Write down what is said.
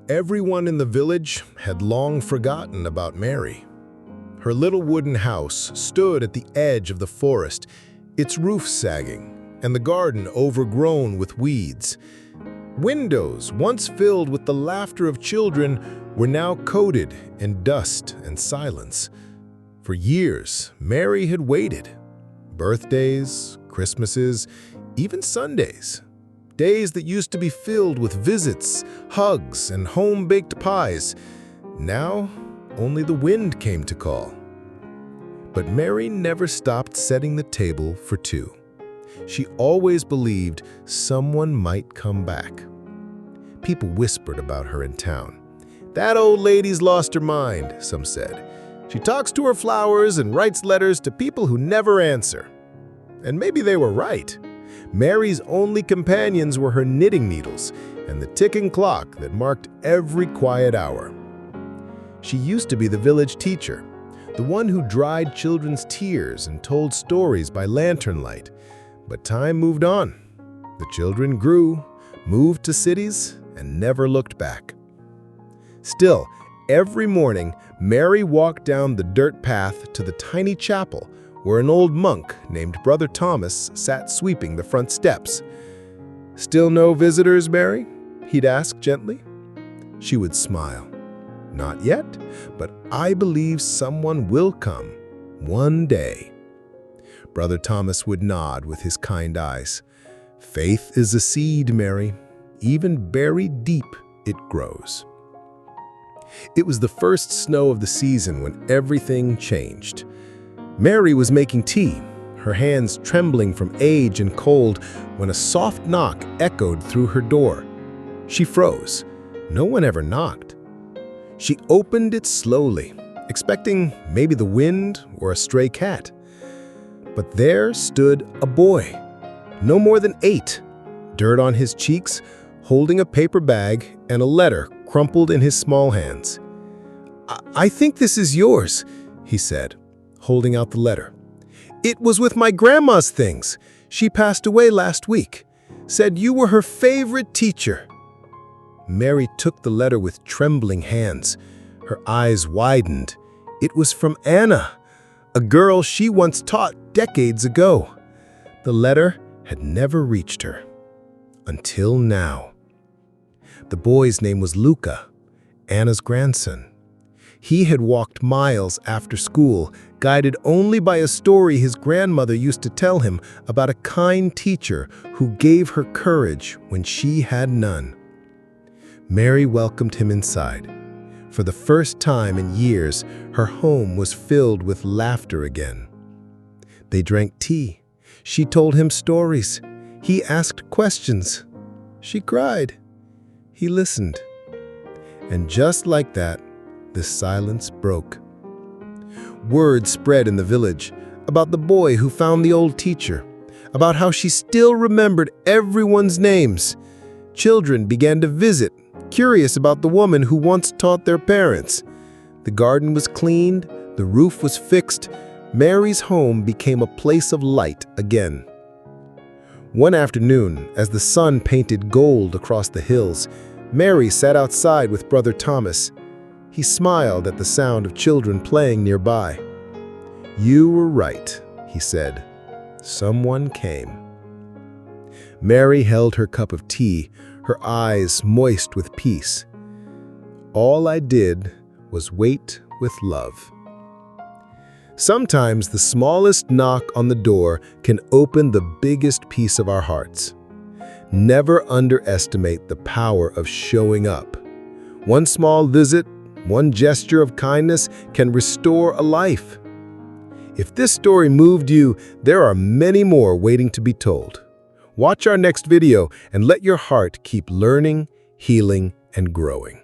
Everyone in the village had long forgotten about Mary. Her little wooden house stood at the edge of the forest, its roof sagging, and the garden overgrown with weeds. Windows, once filled with the laughter of children, were now coated in dust and silence. For years, Mary had waited. Birthdays, Christmases, even Sundays. Days that used to be filled with visits, hugs, and home-baked pies. Now, only the wind came to call. But Mary never stopped setting the table for two. She always believed someone might come back. People whispered about her in town. "That old lady's lost her mind," some said. "She talks to her flowers and writes letters to people who never answer." And maybe they were right. Mary's only companions were her knitting needles and the ticking clock that marked every quiet hour. She used to be the village teacher, the one who dried children's tears and told stories by lantern light. But time moved on. The children grew, moved to cities, and never looked back. Still, every morning, Mary walked down the dirt path to the tiny chapel where an old monk named Brother Thomas sat sweeping the front steps. "Still no visitors, Mary?" he'd ask gently. She would smile. "Not yet, but I believe someone will come, one day." Brother Thomas would nod with his kind eyes. "Faith is a seed, Mary. Even buried deep, it grows." It was the first snow of the season when everything changed. Mary was making tea, her hands trembling from age and cold, when a soft knock echoed through her door. She froze. No one ever knocked. She opened it slowly, expecting maybe the wind or a stray cat. But there stood a boy, no more than 8, dirt on his cheeks, holding a paper bag and a letter crumpled in his small hands. I think this is yours," he said, holding out the letter. "It was with my grandma's things. She passed away last week. Said you were her favorite teacher." Mary took the letter with trembling hands. Her eyes widened. It was from Anna, a girl she once taught decades ago. The letter had never reached her. Until now. The boy's name was Luca, Anna's grandson. He had walked miles after school, guided only by a story his grandmother used to tell him about a kind teacher who gave her courage when she had none. Mary welcomed him inside. For the first time in years, her home was filled with laughter again. They drank tea. She told him stories. He asked questions. She cried. He listened. And just like that, the silence broke. Word spread in the village about the boy who found the old teacher, about how she still remembered everyone's names. Children began to visit, curious about the woman who once taught their parents. The garden was cleaned, the roof was fixed. Mary's home became a place of light again. One afternoon, as the sun painted gold across the hills, Mary sat outside with Brother Thomas. He smiled at the sound of children playing nearby. "You were right," he said. "Someone came." Mary held her cup of tea, her eyes moist with peace. "All I did was wait with love." Sometimes the smallest knock on the door can open the biggest piece of our hearts. Never underestimate the power of showing up. One small visit, one gesture of kindness can restore a life. If this story moved you, there are many more waiting to be told. Watch our next video and let your heart keep learning, healing, and growing.